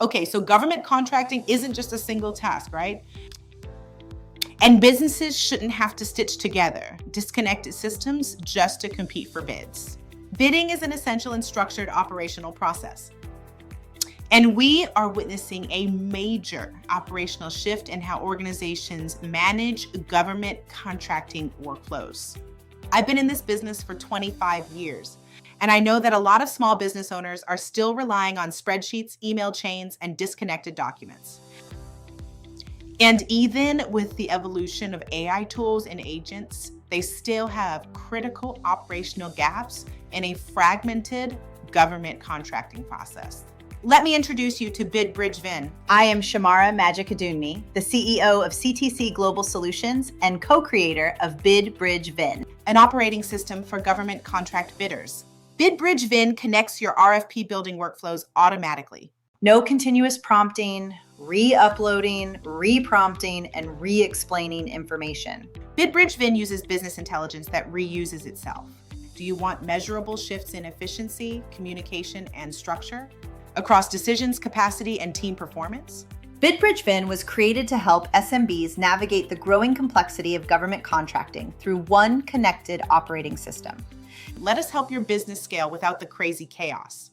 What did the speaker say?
Okay, so government contracting isn't just a single task, right? And businesses shouldn't have to stitch together disconnected systems just to compete for bids. Bidding is an essential and structured operational process. And we are witnessing a major operational shift in how organizations manage government contracting workflows. I've been in this business for 25 years, and I know that a lot of small business owners are still relying on spreadsheets, email chains, and disconnected documents. And even with the evolution of AI tools and agents, they still have critical operational gaps in a fragmented government contracting process. Let me introduce you to BIDBridgeVen. I am Shamara Majikadunmi, the CEO of CTC Global Solutions and co-creator of BIDBridgeVen, an operating system for government contract bidders. BIDBridgeVen connects your RFP building workflows automatically. No continuous prompting, re-uploading, re-prompting, and re-explaining information. BIDBridgeVen uses business intelligence that reuses itself. Do you want measurable shifts in efficiency, communication, and structure across decisions, capacity, and team performance? BIDBridgeVen was created to help SMBs navigate the growing complexity of government contracting through one connected operating system. Let us help your business scale without the crazy chaos.